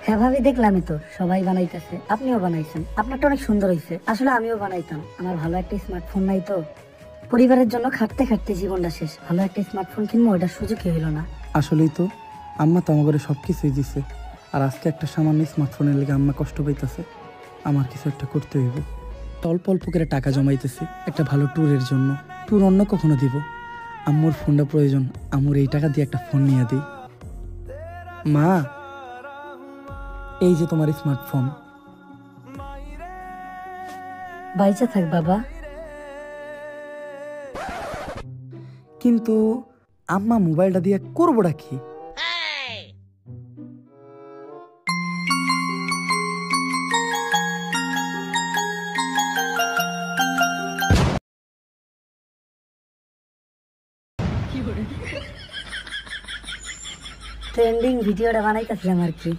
হ্যাঁ ভাবি, দেখলামই তো সবাই বানাইতেছে, আপনিও বানাইছেন। আপনারটা অনেক সুন্দর হয়েছে। আসলে আমিও বানাইতাম, আমার ভালো একটা স্মার্টফোন নাই তো। পরিবারের জন্য খাটতে খাটতে জীবনটা শেষ, ভালো একটা স্মার্টফোন কিনবো ওইটার সুযোগই হইলো না। আসলেই তো, আম্মা তো আমার সব কিছুই দিছে, আর আজকে একটা সামান্য স্মার্টফোনের লেগে আম্মা কষ্ট পাইতেছে। আমার কিছু একটা করতে হইব। অল্প অল্প করে টাকা জমাইতেছি একটা ভালো ট্যুরের জন্য। ট্যুর অন্য কখনো দিব। আম্মুর ফোনটা প্রয়োজন, আম্মুর এই টাকা দিয়ে একটা ফোন নিয়ে দিই। মা, এই যে তোমার স্মার্টফোন। বাইচা থাক বাবা। কিন্তু আম্মা মোবাইলটা দিয়ে করবোটা কি? ট্রেন্ডিং ভিডিওটা বানাইতেছিলাম আর কি।